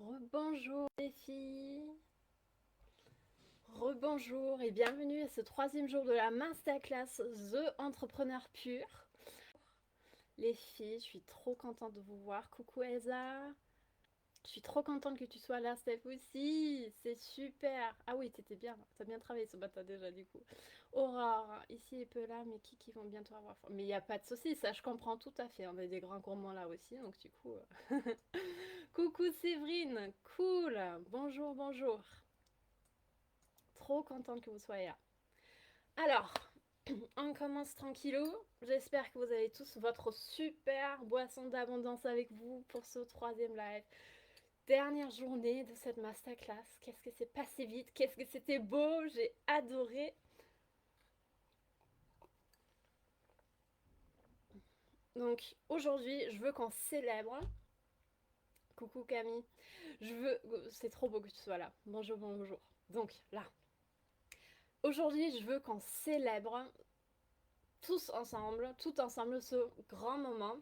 Rebonjour les filles, rebonjour et bienvenue à ce troisième jour de la masterclass The Entrepreneur Pur. Les filles, je suis trop contente de vous voir. Coucou Elsa, je suis trop contente que tu sois là, Steph aussi, c'est super. Ah oui, t'as bien travaillé ce matin déjà du coup. Aurore, ici et peu là, mais qui vont bientôt avoir faim. Mais il n'y a pas de souci, ça je comprends tout à fait. On a des grands gourmands là aussi, donc du coup. Coucou Séverine, cool. Bonjour, bonjour. Trop contente que vous soyez là. Alors, on commence tranquillou. J'espère que vous avez tous votre super boisson d'abondance avec vous pour ce troisième live. Dernière journée de cette masterclass. Qu'est-ce que c'est passé vite? Qu'est-ce que c'était beau? J'ai adoré. Donc aujourd'hui, je veux qu'on célèbre. Coucou Camille. C'est trop beau que tu sois là. Bonjour, bonjour. Donc là, aujourd'hui, je veux qu'on célèbre tout ensemble, ce grand moment.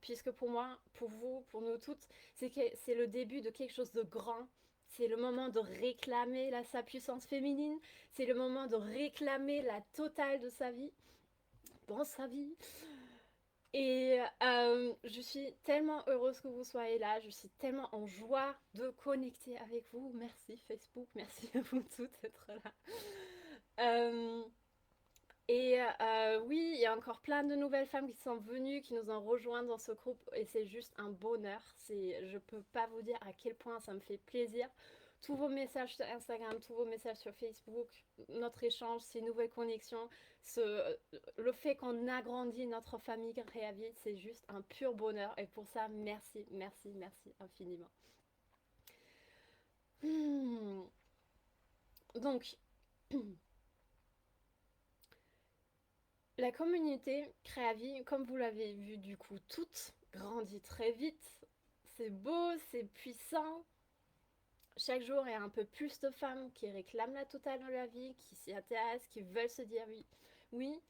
Puisque pour moi, pour vous, pour nous toutes, c'est le début de quelque chose de grand. C'est le moment de réclamer sa puissance féminine. C'est le moment de réclamer la totale de sa vie, dans sa vie. Et je suis tellement heureuse que vous soyez là. Je suis tellement en joie de connecter avec vous. Merci Facebook, merci à vous toutes d'être là. Euh, oui, il y a encore plein de nouvelles femmes qui sont venues, qui nous ont rejoints dans ce groupe et c'est juste un bonheur. Je peux pas vous dire à quel point ça me fait plaisir. Tous vos messages sur Instagram, tous vos messages sur Facebook, notre échange, ces nouvelles connexions, le fait qu'on agrandit notre famille Réavi, c'est juste un pur bonheur et pour ça, merci, merci, merci infiniment. Hmm. Donc, la communauté Créavi, comme vous l'avez vu du coup toutes, grandit très vite. C'est beau, c'est puissant. Chaque jour, il y a un peu plus de femmes qui réclament la totale dans la vie, qui s'y intéressent, qui veulent se dire oui. Oui.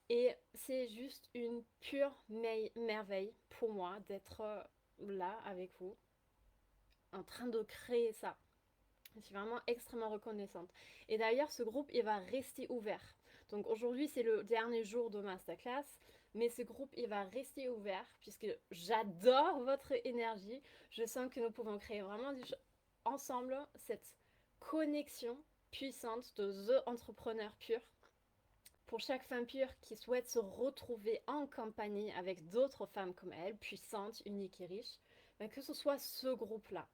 Et c'est juste une pure merveille pour moi d'être là avec vous, en train de créer ça. Je suis vraiment extrêmement reconnaissante. Et d'ailleurs, ce groupe, il va rester ouvert. Donc aujourd'hui, c'est le dernier jour de masterclass, mais ce groupe, il va rester ouvert puisque j'adore votre énergie. Je sens que nous pouvons créer vraiment ensemble cette connexion puissante de The Entrepreneur Pur. Pour chaque femme pure qui souhaite se retrouver en compagnie avec d'autres femmes comme elle, puissantes, uniques et riches, ben que ce soit ce groupe-là.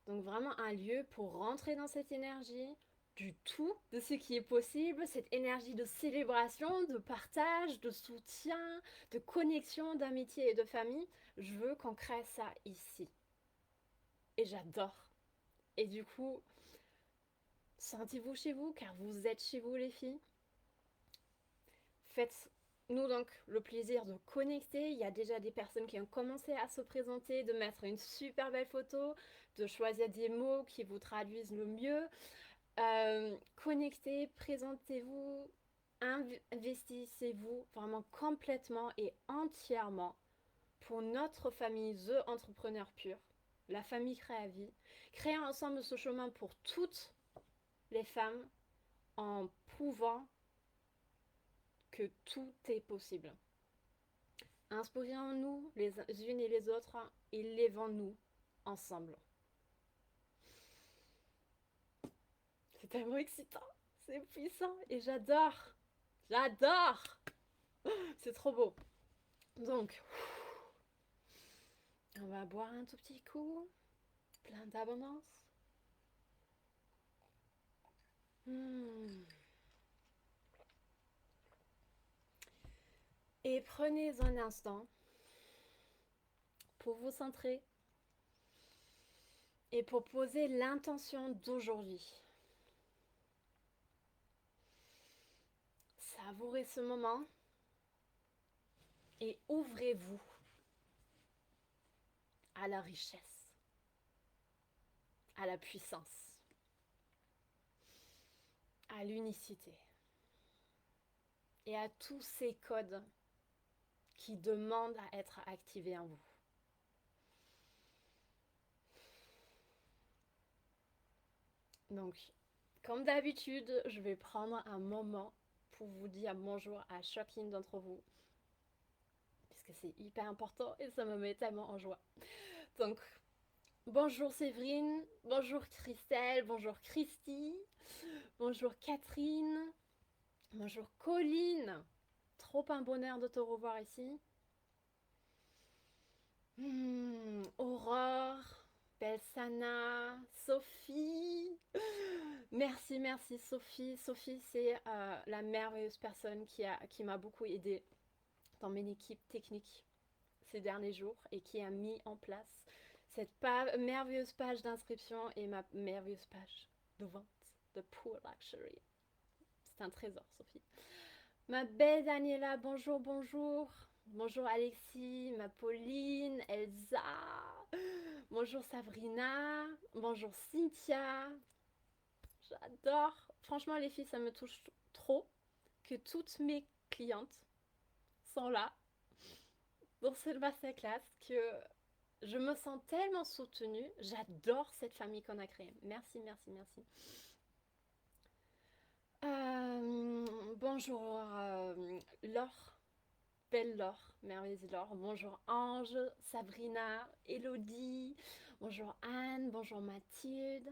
Donc vraiment un lieu pour rentrer dans cette énergie du tout, de ce qui est possible, cette énergie de célébration, de partage, de soutien, de connexion, d'amitié et de famille. Je veux qu'on crée ça ici. Et j'adore. Et du coup, sentez-vous chez vous, car vous êtes chez vous les filles. Faites-nous donc le plaisir de connecter. Il y a déjà des personnes qui ont commencé à se présenter, de mettre une super belle photo, de choisir des mots qui vous traduisent le mieux. Connectez, présentez-vous, investissez-vous vraiment complètement et entièrement pour notre famille The Entrepreneur Pur, la famille Créavi. Créer ensemble ce chemin pour toutes les femmes en prouvant que tout est possible. Inspirons-nous les unes et les autres et levons-nous ensemble. C'est tellement excitant, c'est puissant et j'adore. J'adore. C'est trop beau. Donc, on va boire un tout petit coup, plein d'abondance. Et prenez un instant pour vous centrer et pour poser l'intention d'aujourd'hui. Savourez ce moment et ouvrez-vous à la richesse, à la puissance, à l'unicité et à tous ces codes qui demandent à être activés en vous. Donc, comme d'habitude, je vais prendre un moment pour vous dire bonjour à chacune d'entre vous, puisque c'est hyper important et ça me met tellement en joie. Donc, bonjour Séverine, bonjour Christelle, bonjour Christy, bonjour Catherine, bonjour Colline. Trop un bonheur de te revoir ici. Aurore, Belsana, Sophie. Merci, merci Sophie. Sophie, c'est la merveilleuse personne qui m'a beaucoup aidée dans mes équipes techniques ces derniers jours et qui a mis en place cette merveilleuse page d'inscription et ma merveilleuse page de vente de Poor Luxury. C'est un trésor, Sophie. Ma belle Daniela, bonjour, bonjour. Bonjour Alexis, ma Pauline, Elsa. Bonjour Sabrina. Bonjour Cynthia. J'adore. Franchement, les filles, ça me touche trop que toutes mes clientes sont là dans cette masterclass que je me sens tellement soutenue. J'adore cette famille qu'on a créée. Merci, merci, merci. Bonjour Laure, belle Laure, merveilleuse Laure. Bonjour Ange, Sabrina, Elodie. Bonjour Anne, bonjour Mathilde.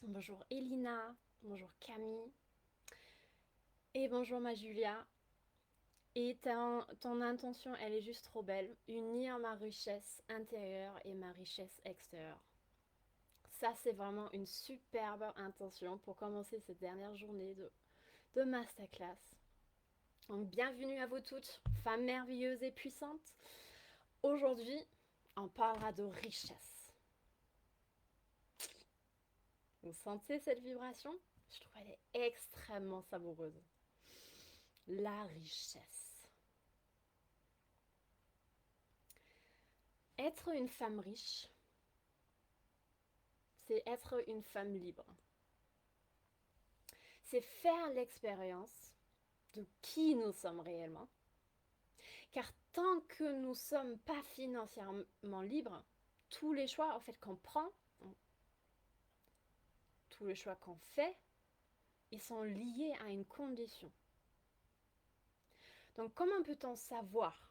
Bonjour Elina, bonjour Camille. Et bonjour ma Julia. Et ton intention, elle est juste trop belle. Unir ma richesse intérieure et ma richesse extérieure. Ça, c'est vraiment une superbe intention pour commencer cette dernière journée de masterclass. Donc, bienvenue à vous toutes, femmes merveilleuses et puissantes. Aujourd'hui, on parlera de richesse. Vous sentez cette vibration? Je trouve qu'elle est extrêmement savoureuse. La richesse. Être une femme riche, c'est être une femme libre. C'est faire l'expérience de qui nous sommes réellement. Car tant que nous ne sommes pas financièrement libres, tous les choix en fait, qu'on prend, tous les choix qu'on fait, ils sont liés à une condition. Donc comment peut-on savoir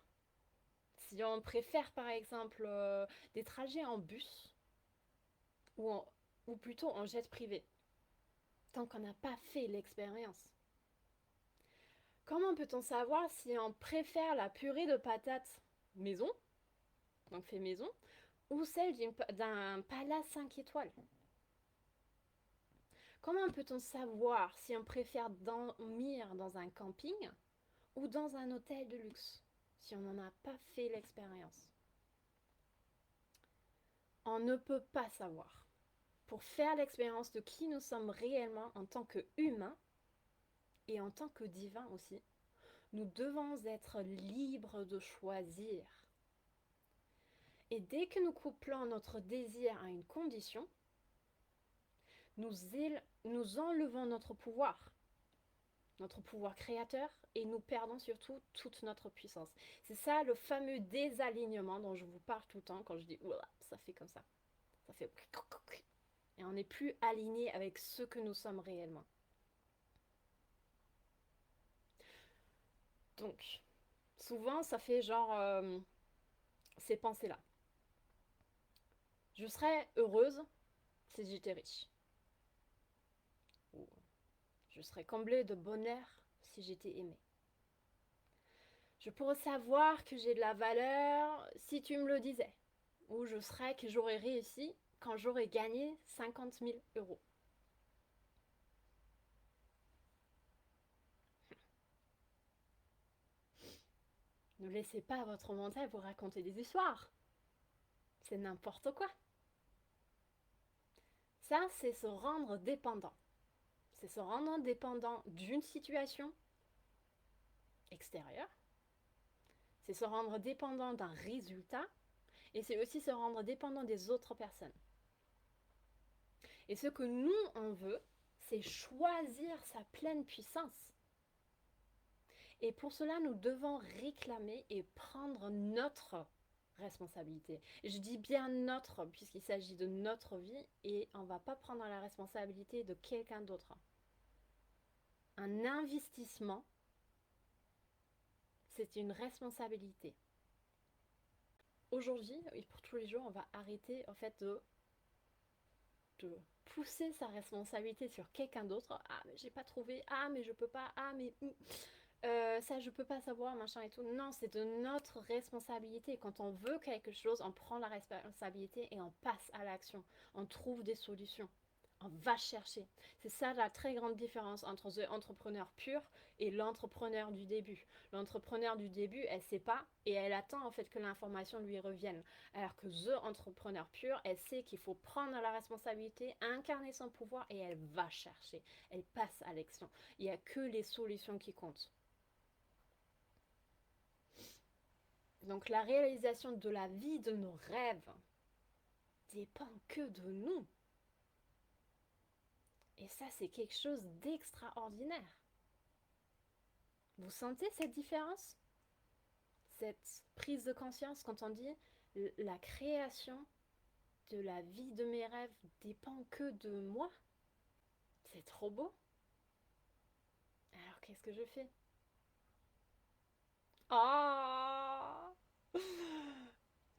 si on préfère par exemple des trajets en bus ou plutôt en jet privé, tant qu'on n'a pas fait l'expérience? Comment peut-on savoir si on préfère la purée de patates maison, donc fait maison, ou celle d'un palace 5 étoiles? Comment peut-on savoir si on préfère dormir dans un camping ou dans un hôtel de luxe si on n'en a pas fait l'expérience? On ne peut pas savoir. Pour faire l'expérience de qui nous sommes réellement en tant qu'humains et en tant que divins aussi, nous devons être libres de choisir. Et dès que nous couplons notre désir à une condition, nous enlevons notre pouvoir créateur, et nous perdons surtout toute notre puissance. C'est ça le fameux désalignement dont je vous parle tout le temps quand je dis ça fait comme ça. Ça fait et on n'est plus aligné avec ce que nous sommes réellement. Donc, souvent ça fait genre ces pensées-là. Je serais heureuse si j'étais riche. Ou je serais comblée de bonheur si j'étais aimée. Je pourrais savoir que j'ai de la valeur si tu me le disais. Ou je serais que j'aurais réussi quand j'aurais gagné 50 000 euros. Ne laissez pas votre mental vous raconter des histoires. C'est n'importe quoi. Ça, c'est se rendre dépendant. C'est se rendre dépendant d'une situation extérieure. C'est se rendre dépendant d'un résultat. Et c'est aussi se rendre dépendant des autres personnes. Et ce que nous, on veut, c'est choisir sa pleine puissance. Et pour cela, nous devons réclamer et prendre notre responsabilité. Je dis bien notre, puisqu'il s'agit de notre vie et on ne va pas prendre la responsabilité de quelqu'un d'autre. Un investissement, c'est une responsabilité. Aujourd'hui, et pour tous les jours, on va arrêter en fait de pousser sa responsabilité sur quelqu'un d'autre. Ah, mais j'ai pas trouvé. Ah, mais je peux pas. Ah, mais ça, je peux pas savoir, machin et tout. Non, c'est de notre responsabilité. Quand on veut quelque chose, on prend la responsabilité et on passe à l'action. On trouve des solutions. On va chercher. C'est ça la très grande différence entre l'entrepreneur pur et l'entrepreneur du début. L'entrepreneur du début, elle sait pas et elle attend en fait que l'information lui revienne. Alors que l'entrepreneur pur, elle sait qu'il faut prendre la responsabilité, incarner son pouvoir et elle va chercher. Elle passe à l'action. Il n'y a que les solutions qui comptent. Donc la réalisation de la vie de nos rêves dépend que de nous. Et ça, c'est quelque chose d'extraordinaire. Vous sentez cette différence? Cette prise de conscience quand on dit la création de la vie de mes rêves dépend que de moi? C'est trop beau. Alors qu'est-ce que je fais? Ah, oh,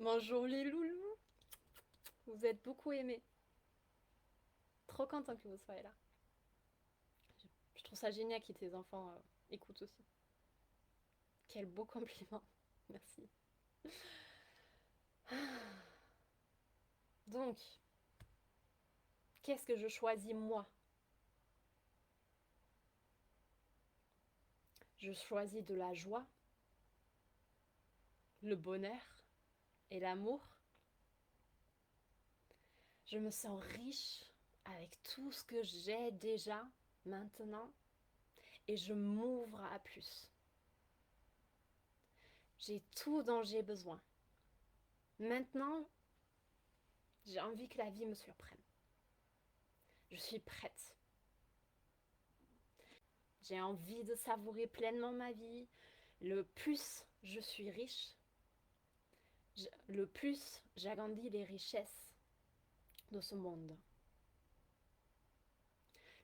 bonjour les loulous. Vous êtes beaucoup aimés. Trop content que vous soyez là. Je trouve ça génial que tes enfants écoutent aussi. Quel beau compliment. Merci. Donc, qu'est-ce que je choisis moi? Je choisis de la joie, le bonheur et l'amour. Je me sens riche avec tout ce que j'ai déjà maintenant et je m'ouvre à plus. J'ai tout dont j'ai besoin. Maintenant, j'ai envie que la vie me surprenne. Je suis prête. J'ai envie de savourer pleinement ma vie. Le plus je suis riche, le plus j'agrandis les richesses de ce monde.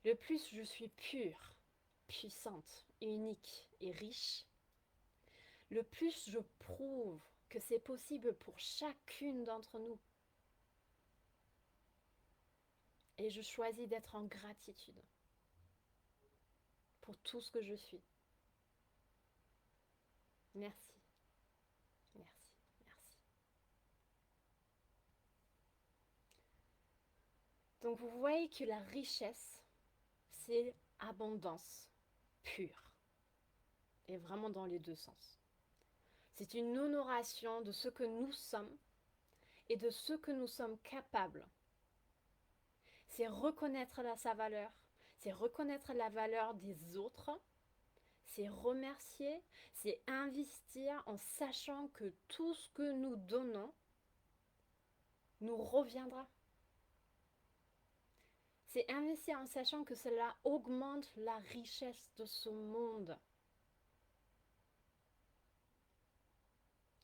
Le plus je suis pure, puissante, unique et riche, le plus je prouve que c'est possible pour chacune d'entre nous. Et je choisis d'être en gratitude pour tout ce que je suis. Merci, merci, merci. Donc vous voyez que la richesse, c'est abondance pure. Et vraiment dans les deux sens. C'est une honoration de ce que nous sommes et de ce que nous sommes capables. C'est reconnaître sa valeur, c'est reconnaître la valeur des autres, c'est remercier, c'est investir en sachant que tout ce que nous donnons nous reviendra. C'est investir en sachant que cela augmente la richesse de ce monde.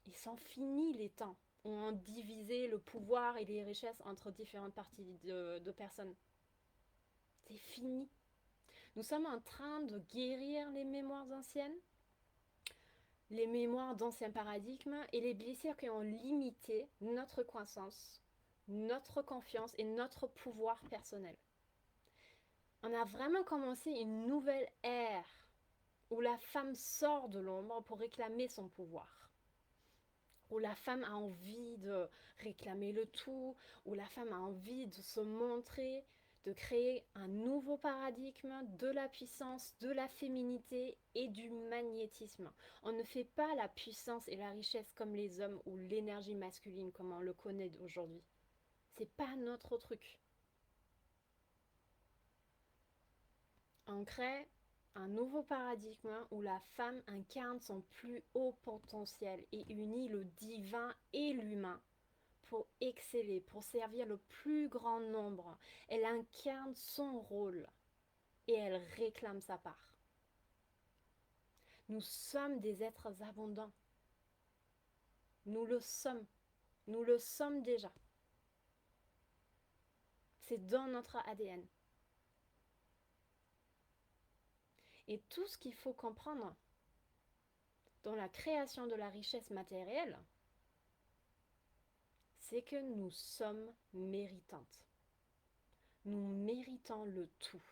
Ils sont finis les temps où on divisait le pouvoir et les richesses entre différentes parties de personnes. C'est fini. Nous sommes en train de guérir les mémoires anciennes, les mémoires d'anciens paradigmes et les blessures qui ont limité notre croissance, notre confiance et notre pouvoir personnel. On a vraiment commencé une nouvelle ère où la femme sort de l'ombre pour réclamer son pouvoir. Où la femme a envie de réclamer le tout, où la femme a envie de se montrer, de créer un nouveau paradigme de la puissance, de la féminité et du magnétisme. On ne fait pas la puissance et la richesse comme les hommes ou l'énergie masculine comme on le connaît aujourd'hui. C'est pas notre truc. On crée un nouveau paradigme où la femme incarne son plus haut potentiel et unit le divin et l'humain pour exceller, pour servir le plus grand nombre. Elle incarne son rôle et elle réclame sa part. Nous sommes des êtres abondants. Nous le sommes. Nous le sommes déjà. C'est dans notre ADN. Et tout ce qu'il faut comprendre dans la création de la richesse matérielle, c'est que nous sommes méritantes. Nous méritons le tout.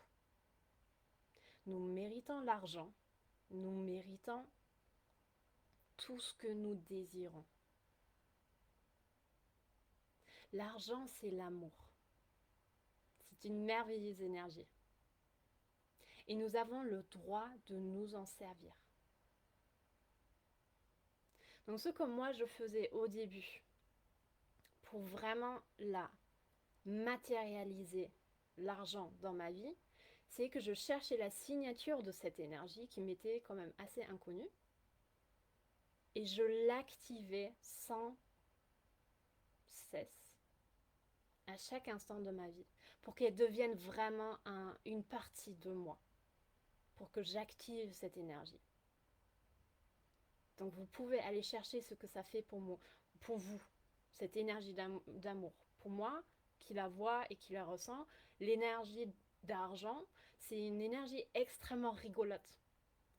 Nous méritons l'argent. Nous méritons tout ce que nous désirons. L'argent, c'est l'amour. C'est une merveilleuse énergie. Et nous avons le droit de nous en servir. Donc ce que moi je faisais au début, pour vraiment matérialiser l'argent dans ma vie, c'est que je cherchais la signature de cette énergie qui m'était quand même assez inconnue. Et je l'activais sans cesse, à chaque instant de ma vie, pour qu'elle devienne vraiment une partie de moi, pour que j'active cette énergie. Donc vous pouvez aller chercher ce que ça fait pour vous, cette énergie d'amour. Pour moi, qui la voit et qui la ressent, l'énergie d'argent, c'est une énergie extrêmement rigolote.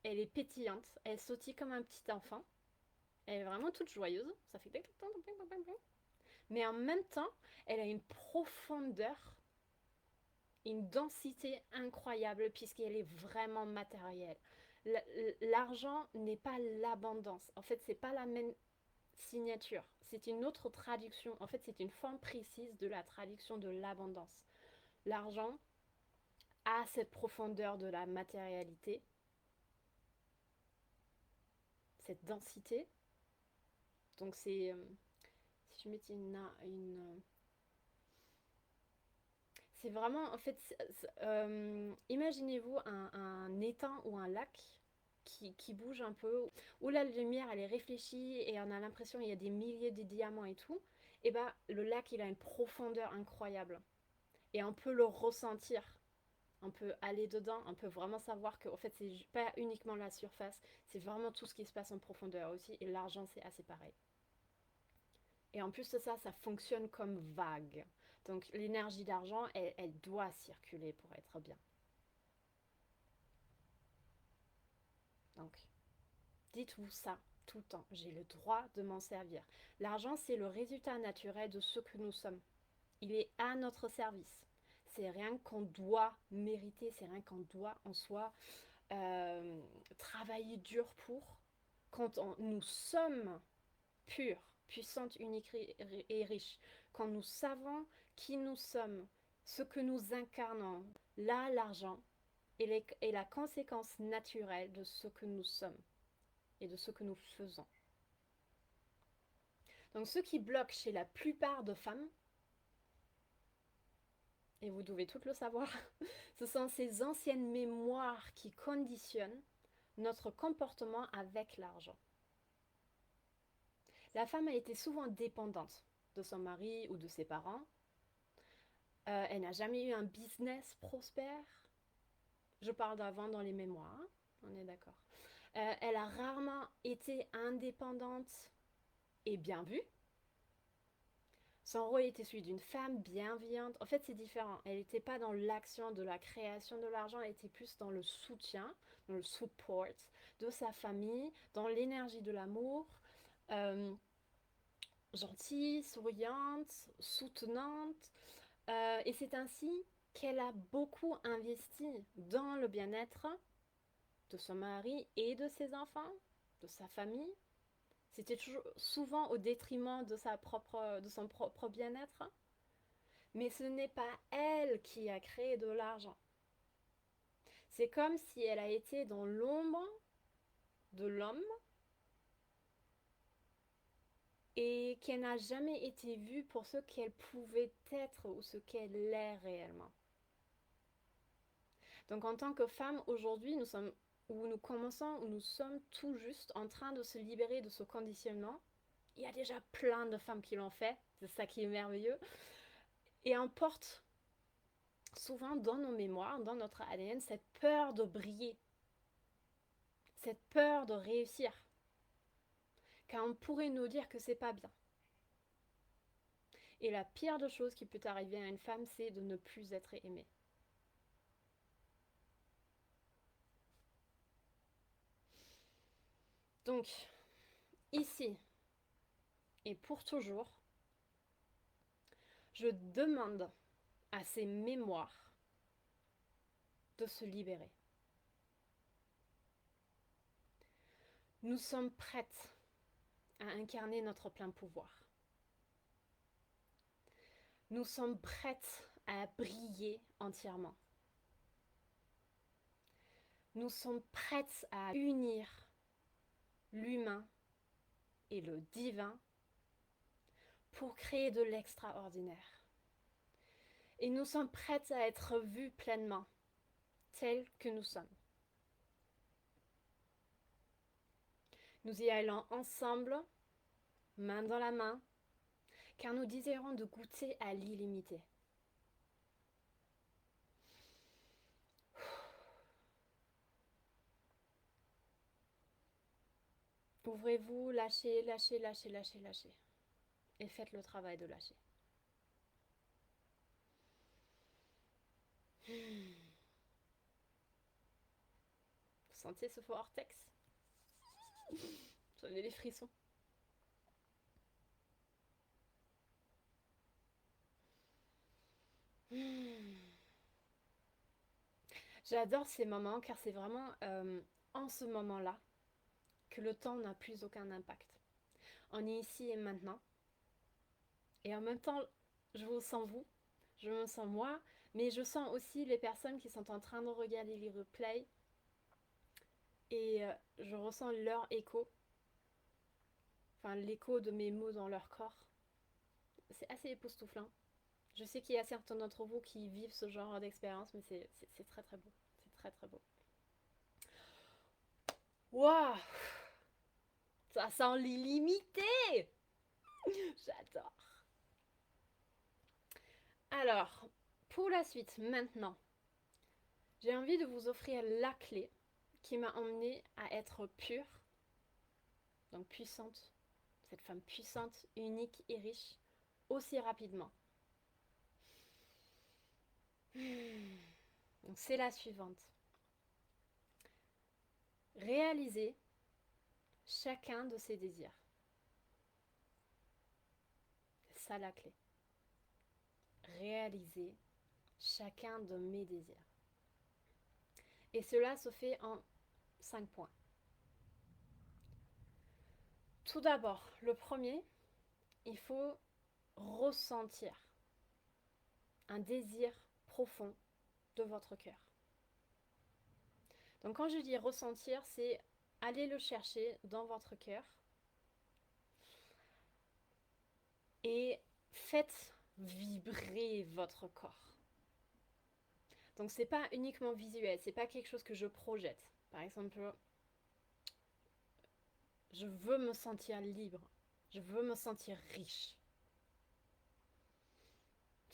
Elle est pétillante, elle sautille comme un petit enfant. Elle est vraiment toute joyeuse, ça fait... Mais en même temps, elle a une profondeur, une densité incroyable puisqu'elle est vraiment matérielle. L'argent n'est pas l'abondance. En fait, c'est pas la même signature. C'est une autre traduction. En fait, c'est une forme précise de la traduction de l'abondance. L'argent a cette profondeur de la matérialité, cette densité. Donc c'est... si je mettais c'est vraiment, en fait, imaginez-vous un étang ou un lac qui bouge un peu, où la lumière elle est réfléchie et on a l'impression qu'il y a des milliers de diamants et tout. Et bah le lac il a une profondeur incroyable et on peut le ressentir. On peut aller dedans, on peut vraiment savoir que en fait c'est pas uniquement la surface, c'est vraiment tout ce qui se passe en profondeur aussi. Et l'argent c'est assez pareil. Et en plus de ça, ça fonctionne comme vague. Donc l'énergie d'argent, elle doit circuler pour être bien. Donc dites-vous ça tout le temps. J'ai le droit de m'en servir. L'argent, c'est le résultat naturel de ce que nous sommes. Il est à notre service. C'est rien qu'on doit mériter, c'est rien qu'on doit en soi travailler dur pour. Quand nous sommes purs, puissantes, uniques et riches, quand nous savons qui nous sommes, ce que nous incarnons, là, l'argent est la conséquence naturelle de ce que nous sommes et de ce que nous faisons. Donc ce qui bloque chez la plupart de femmes, et vous devez toutes le savoir, ce sont ces anciennes mémoires qui conditionnent notre comportement avec l'argent. La femme a été souvent dépendante de son mari ou de ses parents. Elle n'a jamais eu un business prospère. Je parle d'avant dans les mémoires, hein, on est d'accord. Elle a rarement été indépendante et bien vue. Son rôle était celui d'une femme bienveillante. En fait, c'est différent. Elle n'était pas dans l'action de la création de l'argent, elle était plus dans le soutien, dans le support de sa famille, dans l'énergie de l'amour. Gentille, souriante, soutenante. Et c'est ainsi qu'elle a beaucoup investi dans le bien-être de son mari et de ses enfants, de sa famille. C'était souvent au détriment de son propre bien-être. Mais ce n'est pas elle qui a créé de l'argent. C'est comme si elle a été dans l'ombre de l'homme et qu'elle n'a jamais été vue pour ce qu'elle pouvait être ou ce qu'elle est réellement. Donc en tant que femme, aujourd'hui, nous sommes où nous sommes tout juste en train de se libérer de ce conditionnement. Il y a déjà plein de femmes qui l'ont fait, c'est ça qui est merveilleux. Et on porte souvent dans nos mémoires, dans notre ADN, cette peur de briller, cette peur de réussir. car on pourrait nous dire que c'est pas bien. Et la pire des choses qui peut arriver à une femme, c'est de ne plus être aimée. Donc, ici et pour toujours, je demande à ces mémoires de se libérer. Nous sommes prêtes à incarner notre plein pouvoir. Nous sommes prêtes à briller entièrement. Nous sommes prêtes à unir l'humain et le divin pour créer de l'extraordinaire. Et nous sommes prêtes à être vues pleinement, telles que nous sommes. Nous y allons ensemble, main dans la main, car nous désirons de goûter à l'illimité. Ouvrez-vous, lâchez, lâchez, lâchez, lâchez, lâchez. Et faites le travail de lâcher. Vous sentez ce vortex? Vous avez les frissons. J'adore ces moments car c'est vraiment en ce moment-là que le temps n'a plus aucun impact. On est ici et maintenant. Et en même temps, je vous sens vous, je me sens moi, mais je sens aussi les personnes qui sont en train de regarder les replays et je ressens leur écho, enfin l'écho de mes mots dans leur corps. C'est assez époustouflant. Je sais qu'il y a certains d'entre vous qui vivent ce genre d'expérience, mais c'est très très beau. C'est très très beau. Waouh! Ça sent l'illimité! J'adore. Alors, pour la suite, maintenant, j'ai envie de vous offrir la clé qui m'a emmenée à être pure, donc puissante, cette femme puissante, unique et riche, aussi rapidement. Donc c'est la suivante. Réaliser chacun de ses désirs. C'est ça la clé. Réaliser chacun de mes désirs. Et cela se fait en 5 points. Tout d'abord, le premier, il faut ressentir un désir profond de votre cœur. Donc quand je dis ressentir, c'est aller le chercher dans votre cœur et faites vibrer votre corps. Donc c'est pas uniquement visuel, c'est pas quelque chose que je projette. Par exemple, je veux me sentir libre, je veux me sentir riche.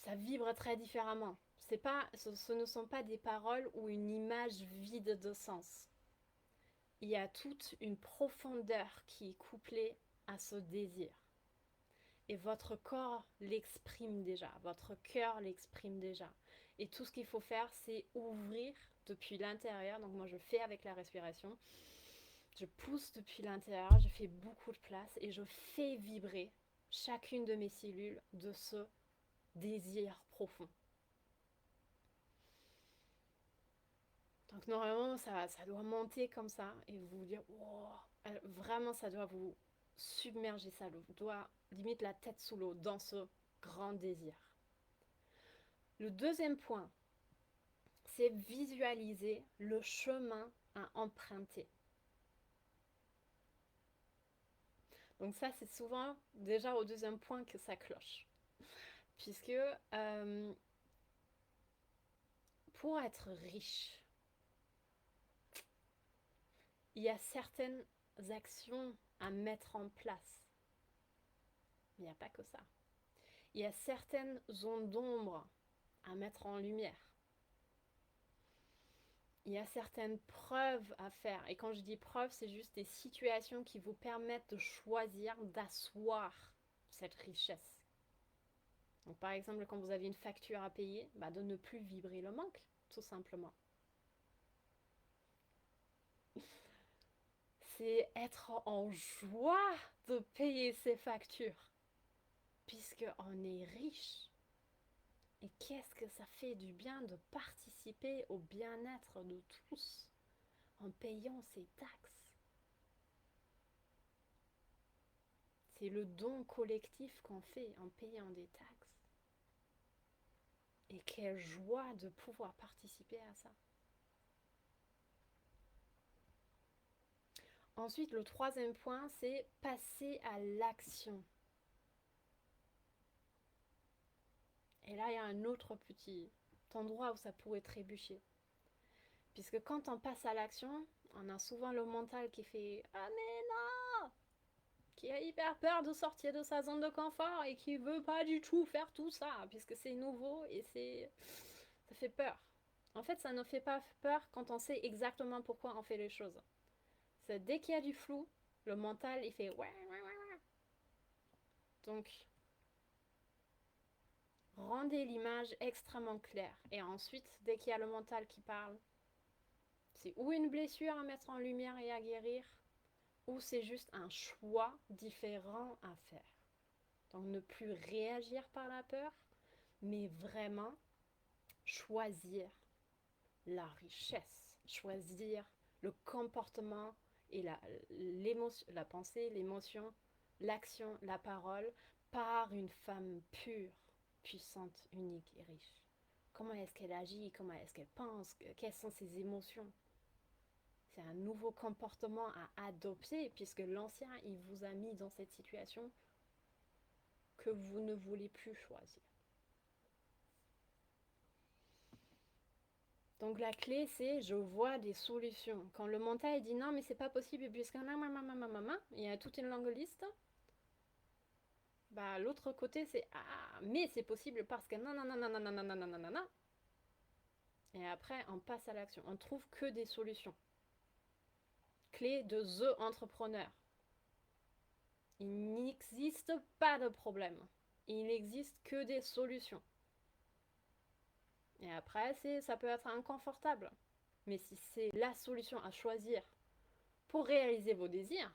Ça vibre très différemment. Ce ne sont pas des paroles ou une image vide de sens. Il y a toute une profondeur qui est couplée à ce désir. Et votre corps l'exprime déjà, votre cœur l'exprime déjà. Et tout ce qu'il faut faire, c'est ouvrir depuis l'intérieur. Donc moi, je fais avec la respiration. Je pousse depuis l'intérieur, je fais beaucoup de place et je fais vibrer chacune de mes cellules de ce désir profond. Donc normalement, ça doit monter comme ça et vous dire, wow, vraiment, ça doit vous submerger, ça doit limite la tête sous l'eau dans ce grand désir. Le deuxième point, c'est visualiser le chemin à emprunter. Donc ça, c'est souvent déjà au deuxième point que ça cloche. Puisque pour être riche, il y a certaines actions à mettre en place. Il n'y a pas que ça. Il y a certaines zones d'ombre à mettre en lumière. il y a certaines preuves à faire. Et quand je dis preuves, c'est juste des situations qui vous permettent de choisir, d'asseoir cette richesse. Donc par exemple, quand vous avez une facture à payer, bah, de ne plus vibrer le manque, tout simplement. C'est être en joie de payer ses factures, puisque on est riche. Et qu'est-ce que ça fait du bien de participer au bien-être de tous en payant ses taxes. C'est le don collectif qu'on fait en payant des taxes. Et quelle joie de pouvoir participer à ça. Ensuite, le troisième point, c'est passer à l'action. Et là, il y a un autre petit endroit où ça pourrait trébucher. Puisque quand on passe à l'action, on a souvent le mental qui fait « Ah mais non !» Qui a hyper peur de sortir de sa zone de confort et qui veut pas du tout faire tout ça, puisque c'est nouveau et ça fait peur. En fait, ça ne fait pas peur quand on sait exactement pourquoi on fait les choses. C'est dès qu'il y a du flou, le mental, il fait ouais, ouais, ouais, ouais. Donc, rendez l'image extrêmement claire. Et ensuite, dès qu'il y a le mental qui parle, c'est ou une blessure à mettre en lumière et à guérir, ou c'est juste un choix différent à faire. Donc, ne plus réagir par la peur, mais vraiment choisir la richesse, choisir le comportement et la pensée, l'émotion, l'action, la parole par une femme pure, puissante, unique et riche. Comment est-ce qu'elle agit, comment est-ce qu'elle pense, quelles sont ses émotions. C'est un nouveau comportement à adopter puisque l'ancien, il vous a mis dans cette situation que vous ne voulez plus choisir. Donc la clé, c'est je vois des solutions. Quand le mental dit non, mais c'est pas possible, puisque il y a toute une longue liste, bah l'autre côté, c'est ah, mais c'est possible parce que non, non, non, non, non, non, non, non, non, non, non, non. Et après, on passe à l'action. On trouve que des solutions. Clé de The Entrepreneur. Il n'existe pas de problème. Il n'existe que des solutions. Et après, ça peut être inconfortable. Mais si c'est la solution à choisir pour réaliser vos désirs,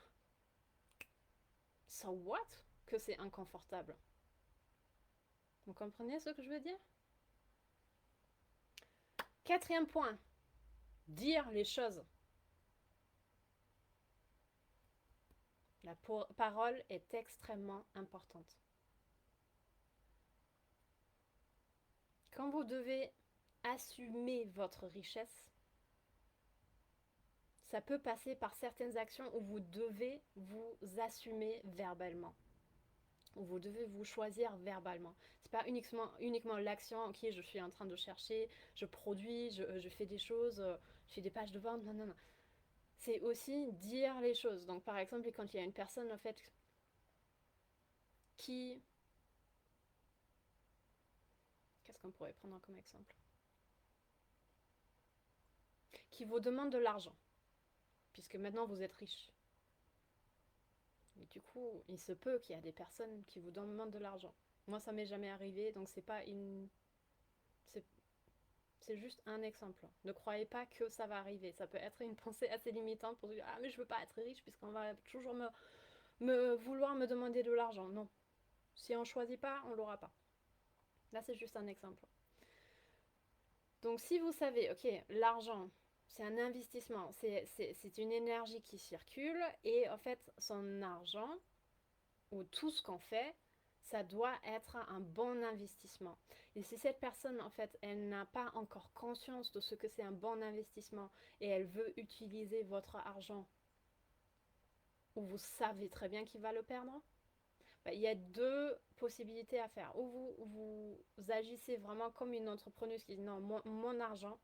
so what que c'est inconfortable. Vous comprenez ce que je veux dire? Quatrième point, dire les choses. La parole est extrêmement importante. Quand vous devez assumer votre richesse, ça peut passer par certaines actions où vous devez vous assumer verbalement. Où vous devez vous choisir verbalement. C'est pas uniquement l'action, ok, je suis en train de chercher, je produis, je fais des choses, je fais des pages de vente, non, non, non. C'est aussi dire les choses. Donc par exemple, quand il y a une personne en fait qui... Qu'est-ce qu'on pourrait prendre comme exemple? Qui vous demande de l'argent, puisque maintenant vous êtes riche. Et du coup, il se peut qu'il y a des personnes qui vous demandent de l'argent. Moi, ça m'est jamais arrivé, donc c'est pas une... C'est juste un exemple. Ne croyez pas que ça va arriver. Ça peut être une pensée assez limitante pour dire ah mais je veux pas être riche puisqu'on va toujours vouloir me demander de l'argent. Non. Si on choisit pas, on l'aura pas. Là, c'est juste un exemple. Donc si vous savez, ok, l'argent, c'est un investissement, c'est une énergie qui circule et en fait, son argent ou tout ce qu'on fait, ça doit être un bon investissement. Et si cette personne, en fait, elle n'a pas encore conscience de ce que c'est un bon investissement et elle veut utiliser votre argent où vous savez très bien qu'il va le perdre, bah, il y a deux possibilités à faire. Ou vous agissez vraiment comme une entrepreneuse qui dit non, mon argent,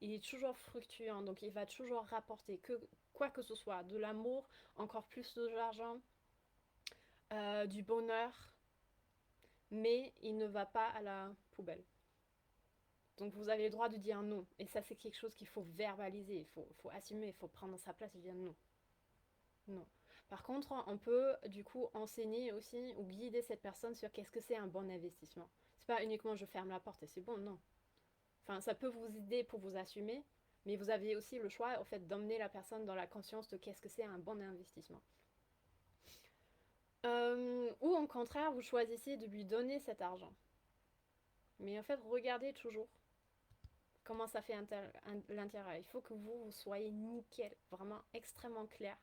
il est toujours fluctuant, donc il va toujours rapporter quoi que ce soit, de l'amour, encore plus de l'argent, du bonheur, mais il ne va pas à la poubelle. Donc vous avez le droit de dire non. Et ça, c'est quelque chose qu'il faut verbaliser, faut assumer, il faut prendre sa place et dire non. Non. Par contre, on peut du coup enseigner aussi ou guider cette personne sur qu'est-ce que c'est un bon investissement. C'est pas uniquement je ferme la porte et c'est bon, non. Enfin, ça peut vous aider pour vous assumer, mais vous avez aussi le choix, en fait, d'emmener la personne dans la conscience de qu'est-ce que c'est un bon investissement. Ou au contraire, vous choisissez de lui donner cet argent. Mais en fait, regardez toujours comment ça fait l'intérieur. Il faut que vous soyez nickel, vraiment extrêmement clair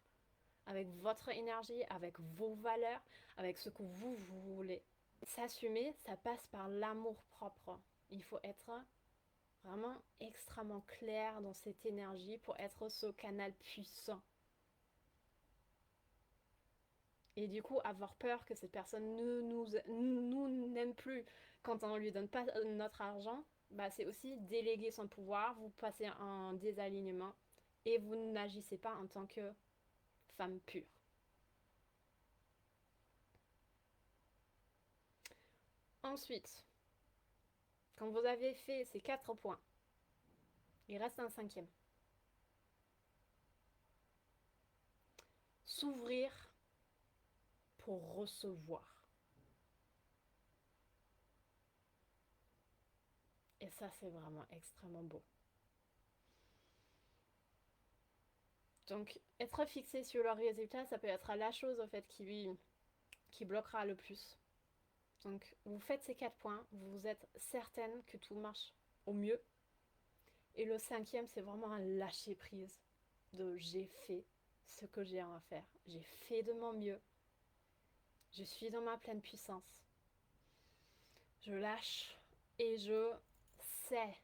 avec votre énergie, avec vos valeurs, avec ce que vous voulez. S'assumer, ça passe par l'amour propre. Il faut être vraiment extrêmement clair dans cette énergie pour être ce canal puissant. Et du coup, avoir peur que cette personne ne nous n'aime plus quand on ne lui donne pas notre argent, bah, c'est aussi déléguer son pouvoir, vous passez en désalignement et vous n'agissez pas en tant que femme pure. Ensuite, quand vous avez fait ces 4 points, il reste un 5e. S'ouvrir pour recevoir. Et ça, c'est vraiment extrêmement beau. Donc, être fixé sur le résultat, ça peut être la chose en fait qui bloquera le plus. Donc, vous faites ces 4 points, vous êtes certaine que tout marche au mieux. Et le 5e, c'est vraiment un lâcher prise de j'ai fait ce que j'ai à faire. J'ai fait de mon mieux. Je suis dans ma pleine puissance. Je lâche et je sais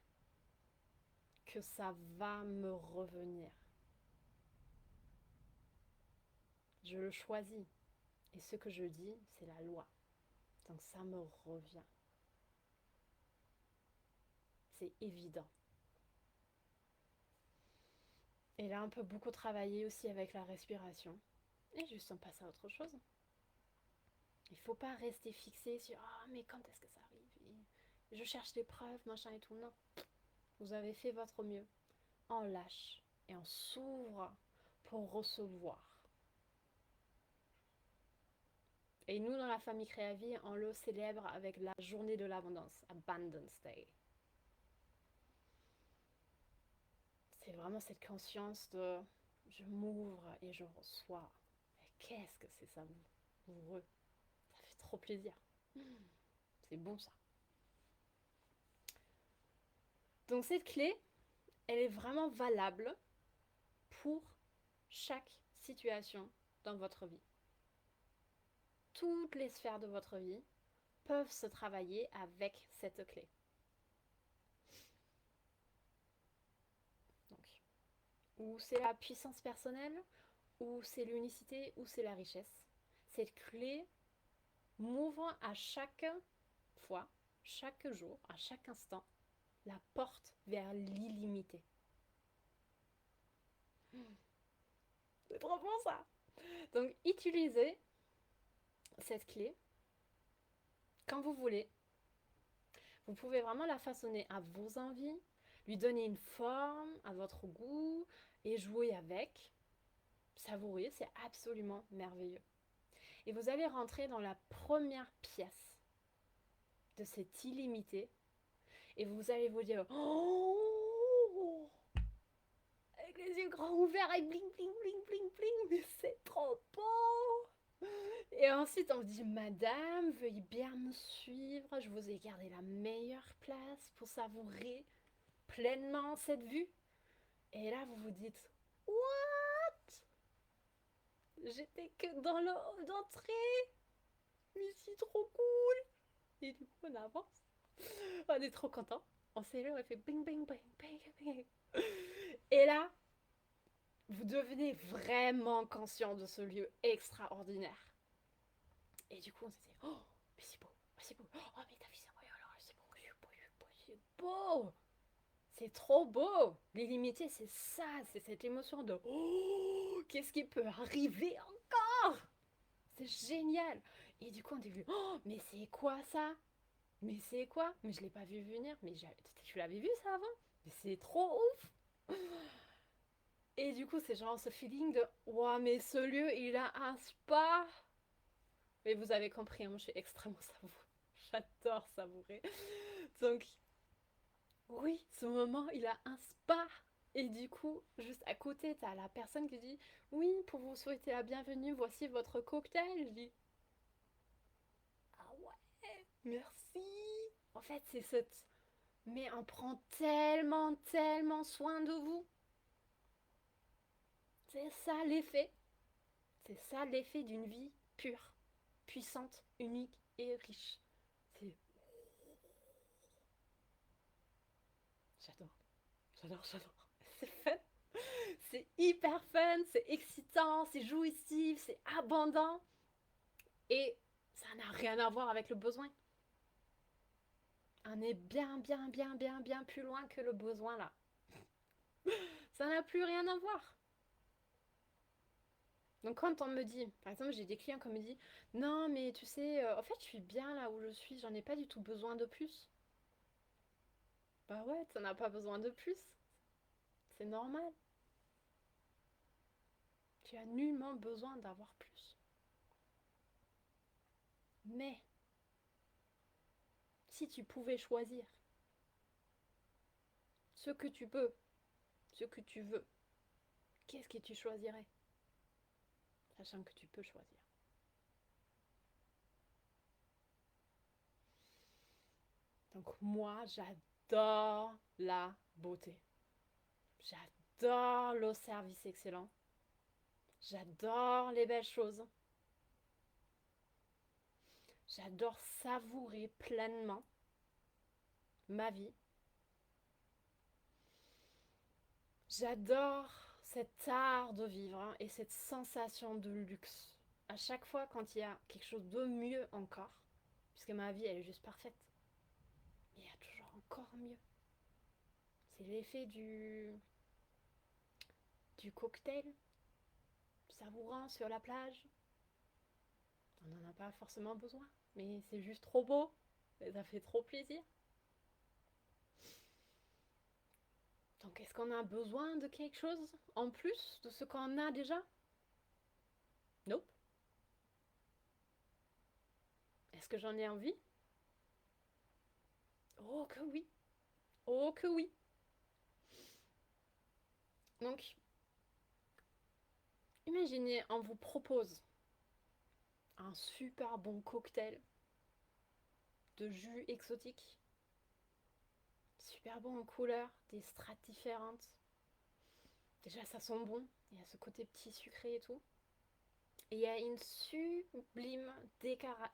que ça va me revenir. Je le choisis. Et ce que je dis, c'est la loi. Donc ça me revient. C'est évident. Et là, on peut beaucoup travailler aussi avec la respiration. Et juste en passer à autre chose. Il ne faut pas rester fixé sur ah mais quand est-ce que ça arrive et je cherche des preuves, machin et tout. Non. Vous avez fait votre mieux. On lâche et on s'ouvre pour recevoir. Et nous, dans la famille Créavie, on le célèbre avec la journée de l'abondance, Abundance Day. C'est vraiment cette conscience de je m'ouvre et je reçois. Et qu'est-ce que c'est ça, heureux. Ça fait trop plaisir. C'est bon ça. Donc cette clé, elle est vraiment valable pour chaque situation dans votre vie. Toutes les sphères de votre vie peuvent se travailler avec cette clé. Donc, ou c'est la puissance personnelle, ou c'est l'unicité, ou c'est la richesse. Cette clé m'ouvre à chaque fois, chaque jour, à chaque instant, la porte vers l'illimité. C'est trop bon ça! Donc, utilisez cette clé quand vous voulez. Vous pouvez vraiment la façonner à vos envies, lui donner une forme à votre goût et jouer avec. Savourer, c'est absolument merveilleux. Et vous allez rentrer dans la première pièce de cette illimité et vous allez vous dire oh, avec les yeux grands ouverts et bling bling bling bling bling, mais c'est trop beau. Et ensuite on vous dit madame, veuillez bien me suivre, je vous ai gardé la meilleure place pour savourer pleinement cette vue. Et là vous vous dites what, j'étais que dans le hall d'entrée, mais c'est trop cool. Et du coup on avance, on est trop content, on s'élève, on fait bing bing bing bing bing. Et là vous devenez vraiment conscient de ce lieu extraordinaire. Et du coup, on s'est dit, oh, mais c'est beau, c'est beau. Oh, mais t'as vu ça, c'est beau, c'est beau, c'est beau. C'est trop beau. L'illimité, c'est ça, c'est cette émotion de, oh, qu'est-ce qui peut arriver encore? C'est génial. Et du coup, on dit, oh, mais c'est quoi ça? Mais c'est quoi? Mais je l'ai pas vu venir. Mais tu l'avais vu ça avant? Mais c'est trop ouf! Et du coup, c'est genre ce feeling de ouah, mais ce lieu, il a un spa. Mais vous avez compris, hein, je suis extrêmement savoureux. J'adore savourer. Donc, oui, ce moment, il a un spa. Et du coup, juste à côté, t'as la personne qui dit oui, pour vous souhaiter la bienvenue, voici votre cocktail. Je dis ah ouais, merci. En fait, c'est cette. Mais on prend tellement, tellement soin de vous. C'est ça l'effet. C'est ça l'effet d'une vie pure, puissante, unique et riche. C'est. J'adore, j'adore. C'est fun. C'est hyper fun, c'est excitant, c'est jouissif, c'est abondant. Et ça n'a rien à voir avec le besoin. On est bien plus loin que le besoin là. Ça n'a plus rien à voir. Donc quand on me dit, par exemple j'ai des clients qui me disent non mais tu sais, en fait je suis bien là où je suis, j'en ai pas du tout besoin de plus. Bah ouais, t'en as pas besoin de plus. C'est normal. Tu as nullement besoin d'avoir plus. Mais si tu pouvais choisir ce que tu peux, ce que tu veux, qu'est-ce que tu choisirais? Sachant que tu peux choisir. Donc moi, j'adore la beauté. J'adore le service excellent. J'adore les belles choses. J'adore savourer pleinement ma vie. J'adore cet art de vivre hein, et cette sensation de luxe. À chaque fois quand il y a quelque chose de mieux encore, puisque ma vie elle est juste parfaite, mais il y a toujours encore mieux. C'est l'effet du cocktail savourant sur la plage. On n'en a pas forcément besoin, mais c'est juste trop beau et ça fait trop plaisir. Donc est-ce qu'on a besoin de quelque chose en plus de ce qu'on a déjà? Nope. Est-ce que j'en ai envie? Oh que oui. Oh que oui. Donc imaginez, on vous propose un super bon cocktail de jus exotique, super bon en couleurs, des strates différentes. Déjà ça sent bon, il y a ce côté petit sucré et tout. Et il y a une sublime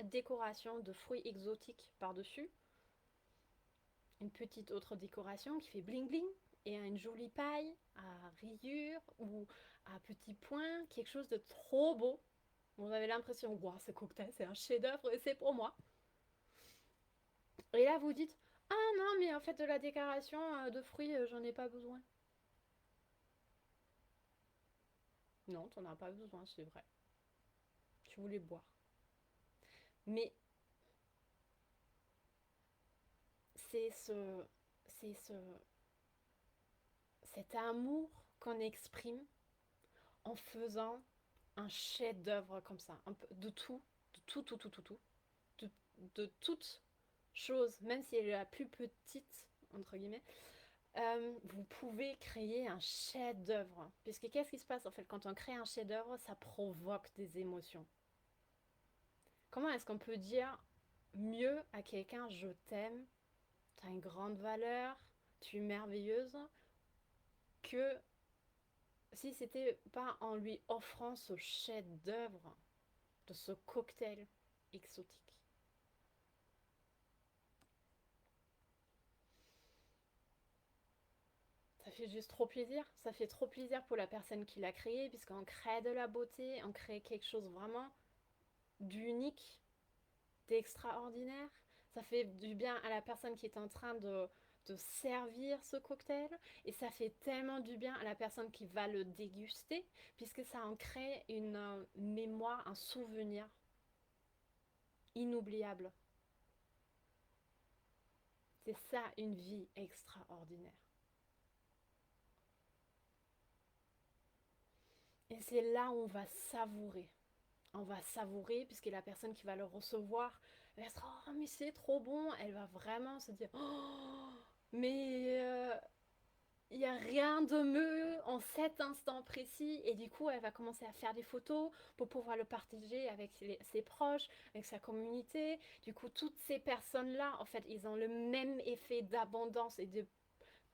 décoration de fruits exotiques par-dessus. Une petite autre décoration qui fait bling bling. Et une jolie paille à rayures ou à petits points. Quelque chose de trop beau. Vous avez l'impression, waouh, ce cocktail, c'est un chef-d'œuvre et c'est pour moi. Et là, vous dites, ah non, mais en fait, de la décoration de fruits, j'en ai pas besoin. Non, t'en as pas besoin, c'est vrai. Tu voulais boire. Mais c'est c'est ce, cet amour qu'on exprime en faisant un chef-d'œuvre comme ça, un peu de tout, de, de toute chose, même si elle est la plus petite, entre guillemets, vous pouvez créer un chef-d'œuvre. Puisque qu'est-ce qui se passe en fait quand on crée un chef-d'œuvre, ça provoque des émotions. Comment est-ce qu'on peut dire mieux à quelqu'un je t'aime, tu as une grande valeur, tu es merveilleuse, que si c'était pas en lui offrant ce chef-d'œuvre de ce cocktail exotique. Ça fait juste trop plaisir. Ça fait trop plaisir pour la personne qui l'a créé, puisqu'on crée de la beauté, on crée quelque chose vraiment d'unique, d'extraordinaire. Ça fait du bien à la personne qui est en train de servir ce cocktail. Et ça fait tellement du bien à la personne qui va le déguster, puisque ça en crée une mémoire, un souvenir inoubliable. C'est ça une vie extraordinaire. Et c'est là où on va savourer. On va savourer puisque la personne qui va le recevoir, elle va se dire, oh mais c'est trop bon, elle va vraiment se dire, oh mais il n'y a rien de mieux en cet instant précis. Et du coup, elle va commencer à faire des photos pour pouvoir le partager avec ses proches, avec sa communauté. Du coup, toutes ces personnes-là, en fait, ils ont le même effet d'abondance et de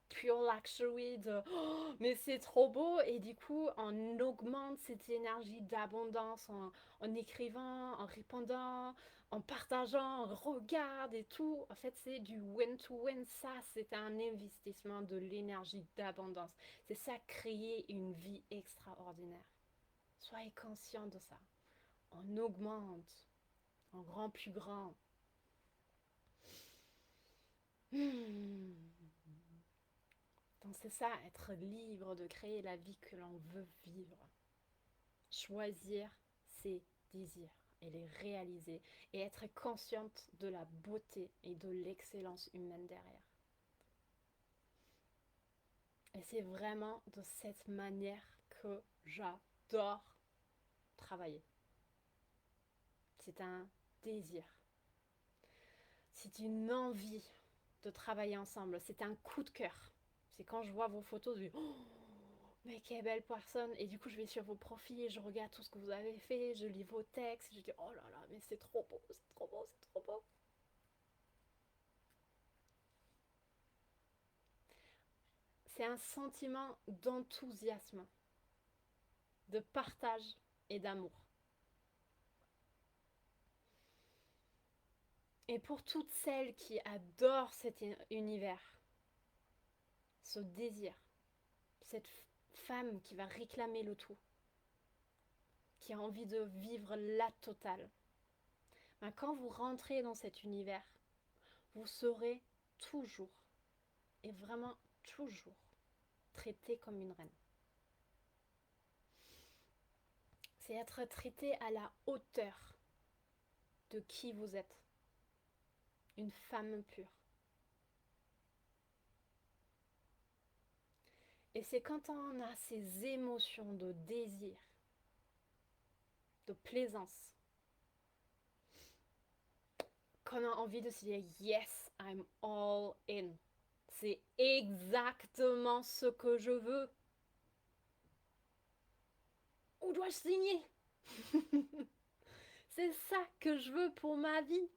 pure luxury, de oh, mais c'est trop beau. Et du coup, on augmente cette énergie d'abondance en écrivant, en répondant, en partageant, on regarde et tout. En fait, c'est du win-to-win. Ça, c'est un investissement de l'énergie d'abondance. C'est ça, créer une vie extraordinaire. Soyez conscient de ça. On augmente, on rend plus grand. Hmm. Donc c'est ça, être libre de créer la vie que l'on veut vivre. Choisir ses désirs et les réaliser et être consciente de la beauté et de l'excellence humaine derrière. Et c'est vraiment de cette manière que j'adore travailler. C'est un désir. C'est une envie de travailler ensemble. C'est un coup de cœur. C'est quand je vois vos photos, je dis oh, mais quelle belle personne. Et du coup, je vais sur vos profils, je regarde tout ce que vous avez fait, je lis vos textes, je dis oh là là, mais c'est trop beau, c'est trop beau, c'est trop beau. C'est un sentiment d'enthousiasme, de partage et d'amour. Et pour toutes celles qui adorent cet univers, ce désir, cette femme qui va réclamer le tout, qui a envie de vivre la totale, ben quand vous rentrez dans cet univers, vous serez toujours, et vraiment toujours, traité comme une reine. C'est être traité à la hauteur de qui vous êtes. Une femme pure. Et c'est quand on a ces émotions de désir, de plaisance, qu'on a envie de se dire yes, I'm all in. C'est exactement ce que je veux. Où dois-je signer? C'est ça que je veux pour ma vie.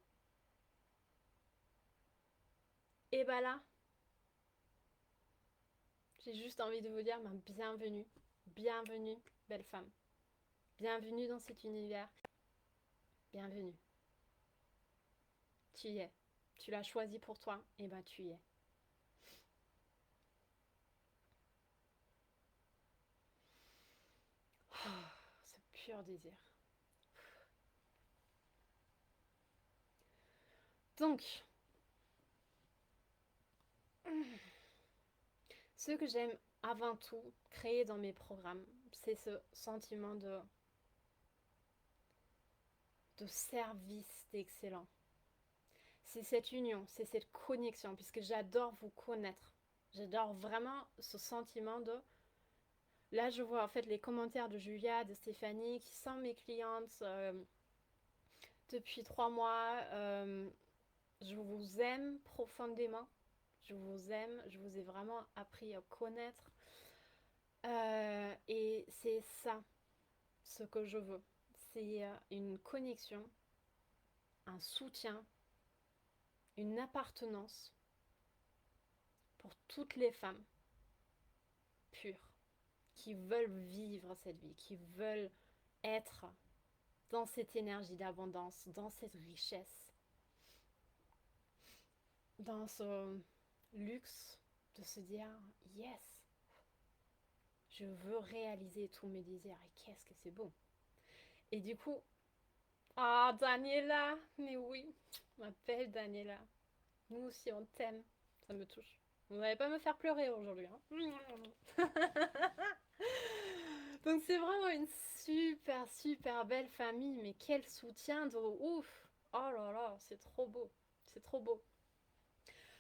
Et bah là, j'ai juste envie de vous dire bienvenue, bienvenue, belle femme. Bienvenue dans cet univers. Bienvenue. Tu y es. Tu l'as choisi pour toi, et ben tu y es. Oh, ce pur désir. Donc, ce que j'aime avant tout créer dans mes programmes, c'est ce sentiment de service d'excellent. C'est cette union, c'est cette connexion, puisque j'adore vous connaître. J'adore vraiment ce sentiment de... Là, je vois en fait les commentaires de Julia, de Stéphanie, qui sont mes clientes depuis 3 mois. Je vous aime profondément. Je vous aime. Je vous ai vraiment appris à connaître. Et c'est ça, ce que je veux. C'est une connexion, un soutien, une appartenance pour toutes les femmes pures qui veulent vivre cette vie, qui veulent être dans cette énergie d'abondance, dans cette richesse, dans ce luxe de se dire yes, je veux réaliser tous mes désirs et qu'est-ce que c'est beau. Et du coup, ah Daniela, mais oui, ma belle Daniela, nous aussi on t'aime, ça me touche. Vous n'allez pas me faire pleurer aujourd'hui. Hein. Donc c'est vraiment une super super belle famille, mais quel soutien de ouf. Oh là là, c'est trop beau, c'est trop beau.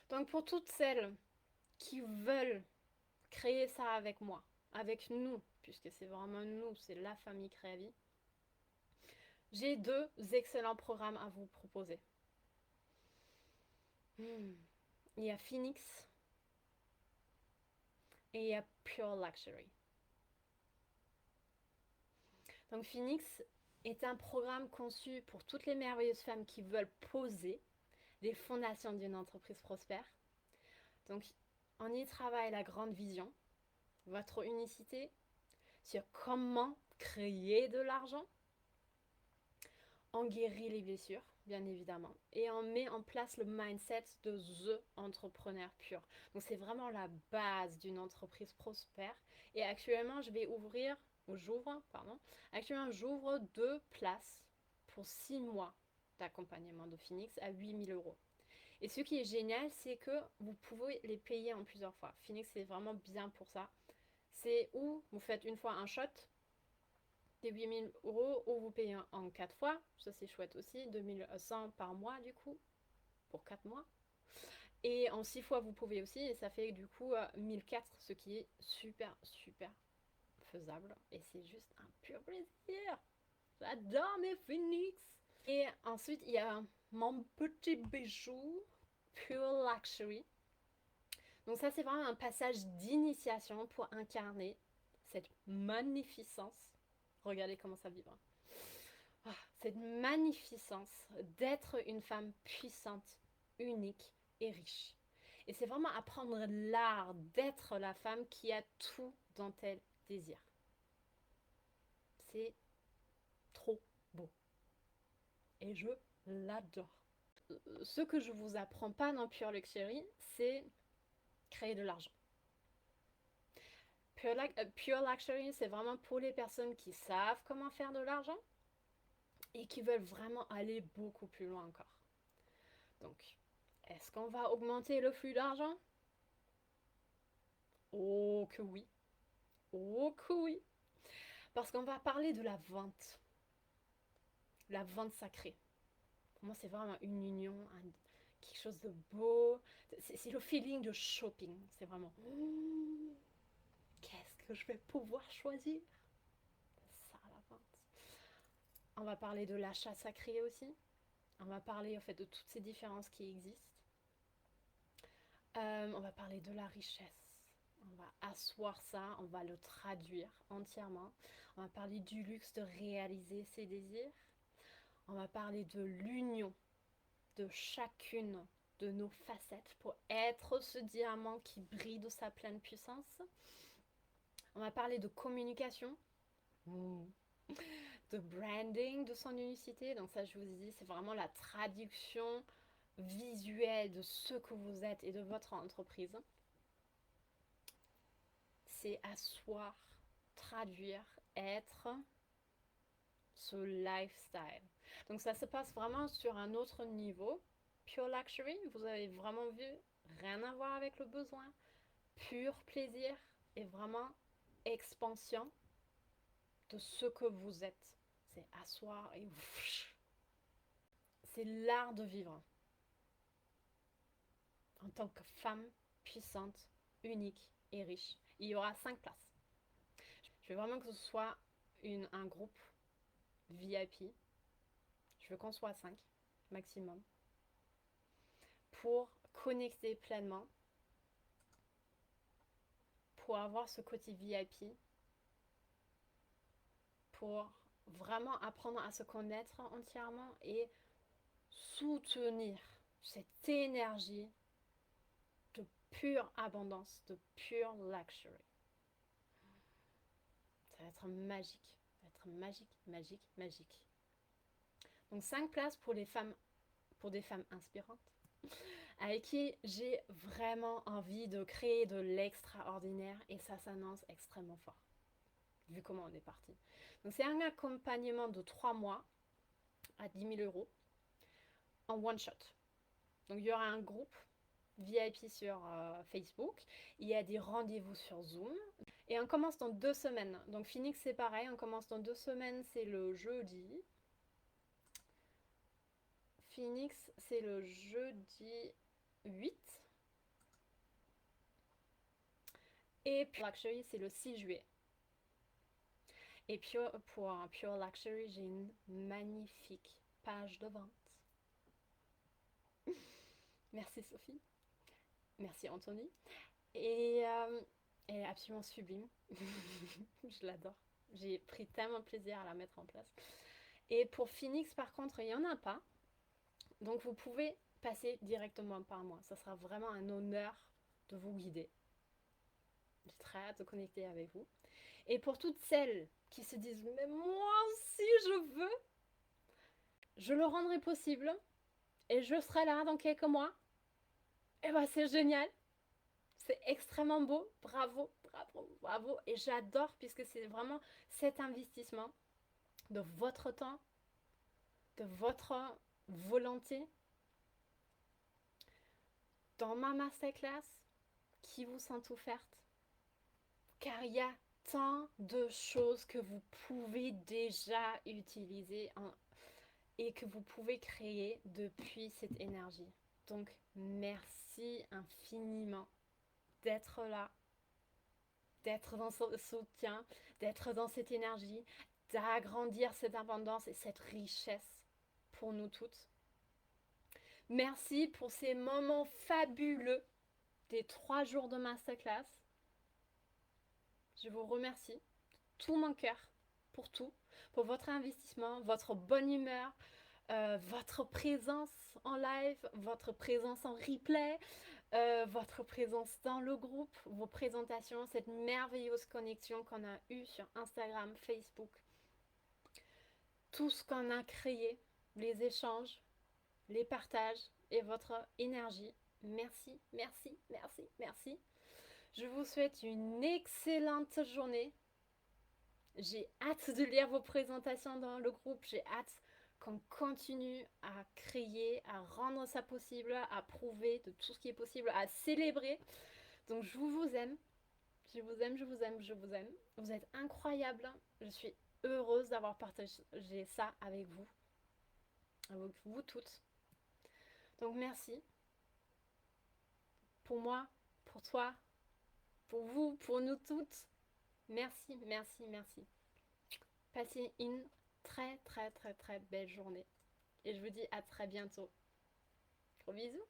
Donc pour toutes celles qui veulent créer ça avec moi, avec nous, puisque c'est vraiment nous, c'est la famille Créavie, j'ai 2 excellents programmes à vous proposer. Il y a Phoenix et il y a Pure Luxury. Donc Phoenix est un programme conçu pour toutes les merveilleuses femmes qui veulent poser les fondations d'une entreprise prospère. Donc on y travaille la grande vision, votre unicité, sur comment créer de l'argent. On guérit les blessures, bien évidemment, et on met en place le mindset de The Entrepreneur pur. Donc c'est vraiment la base d'une entreprise prospère. Et actuellement, j'ouvre 2 places pour 6 mois d'accompagnement de Phoenix à 8 000 €. Et ce qui est génial, c'est que vous pouvez les payer en plusieurs fois. Phoenix, c'est vraiment bien pour ça. C'est où vous faites une fois un shot des 8 000 € ou vous payez en 4 fois. Ça, c'est chouette aussi. 2100 par mois, du coup, pour 4 mois. Et en 6 fois, vous pouvez aussi. Et ça fait du coup 1004, ce qui est super, super faisable. Et c'est juste un pur plaisir. J'adore mes Phoenix. Et ensuite, il y a mon petit bijou, Pure Luxury. Donc ça, c'est vraiment un passage d'initiation pour incarner cette magnificence. Regardez comment ça vibre. Cette magnificence d'être une femme puissante, unique et riche. Et c'est vraiment apprendre l'art d'être la femme qui a tout dont elle désire. C'est trop beau. Et je l'adore. Ce que je vous apprends pas dans Pure Luxury, c'est créer de l'argent. Pure Luxury, c'est vraiment pour les personnes qui savent comment faire de l'argent et qui veulent vraiment aller beaucoup plus loin encore. Donc, est-ce qu'on va augmenter le flux d'argent? Oh que oui. Oh que oui. Parce qu'on va parler de la vente. La vente sacrée. Pour moi, c'est vraiment une union, quelque chose de beau. C'est le feeling de shopping. C'est vraiment... qu'est-ce que je vais pouvoir choisir? Ça, la vente. On va parler de l'achat sacré aussi. On va parler en fait de toutes ces différences qui existent. On va parler de la richesse. On va asseoir ça, on va le traduire entièrement. On va parler du luxe de réaliser ses désirs. On va parler de l'union de chacune de nos facettes pour être ce diamant qui brille de sa pleine puissance. On va parler de communication, de branding de son unicité. Donc ça, je vous ai dit, c'est vraiment la traduction visuelle de ce que vous êtes et de votre entreprise. C'est asseoir, traduire, être ce lifestyle. Donc ça se passe vraiment sur un autre niveau. Pure Luxury, vous avez vraiment vu, rien à voir avec le besoin. Pur plaisir et vraiment expansion de ce que vous êtes. C'est asseoir et c'est l'art de vivre en tant que femme puissante, unique et riche. Il y aura 5 places. Je veux vraiment que ce soit un groupe VIP. Je veux qu'on soit 5 maximum pour connecter pleinement, pour avoir ce côté VIP, pour vraiment apprendre à se connaître entièrement et soutenir cette énergie de pure abondance, de pure luxury. Ça va être magique, ça va être magique, magique, magique. Donc 5 places pour des femmes inspirantes avec qui j'ai vraiment envie de créer de l'extraordinaire et ça s'annonce extrêmement fort, vu comment on est parti. Donc c'est un accompagnement de 3 mois à 10 000 € en one shot. Donc il y aura un groupe VIP sur Facebook, il y a des rendez-vous sur Zoom et on commence dans 2 semaines. Donc Phoenix c'est pareil, on commence dans 2 semaines, c'est le jeudi. Phoenix c'est le jeudi 8 Et Pure Luxury, c'est le 6 juillet. Et pour Pure Luxury, j'ai une magnifique page de vente. Merci Sophie. Merci Anthony. Et elle est absolument sublime. Je l'adore. J'ai pris tellement de plaisir à la mettre en place. Et pour Phoenix, par contre, il n'y en a pas. Donc vous pouvez passer directement par moi. Ça sera vraiment un honneur de vous guider. J'ai très hâte de connecter avec vous. Et pour toutes celles qui se disent mais moi aussi je veux, je le rendrai possible et je serai là dans quelques mois. Et ben c'est génial. C'est extrêmement beau. Bravo, bravo, bravo. Et j'adore puisque c'est vraiment cet investissement de votre temps, de votre volonté dans ma masterclass qui vous sont offertes. Car il y a tant de choses que vous pouvez déjà utiliser et que vous pouvez créer depuis cette énergie. Donc merci infiniment d'être là, d'être dans ce soutien, d'être dans cette énergie, d'agrandir cette abondance et cette richesse pour nous toutes. Merci pour ces moments fabuleux des 3 jours de masterclass. Je vous remercie de tout mon cœur pour tout, pour votre investissement, votre bonne humeur, votre présence en live, votre présence en replay, votre présence dans le groupe, vos présentations, cette merveilleuse connexion qu'on a eue sur Instagram, Facebook, tout ce qu'on a créé, les échanges, les partages et votre énergie. Merci, merci, merci, merci. Je vous souhaite une excellente journée. J'ai hâte de lire vos présentations dans le groupe. J'ai hâte qu'on continue à créer, à rendre ça possible, à prouver de tout ce qui est possible, à célébrer. Donc je vous aime. Je vous aime, je vous aime, je vous aime. Vous êtes incroyables. Je suis heureuse d'avoir partagé ça avec vous toutes. Donc merci. Pour moi, pour toi, pour vous, pour nous toutes. Merci, merci, merci. Passez une très très très très belle journée. Et je vous dis à très bientôt. Gros bisous.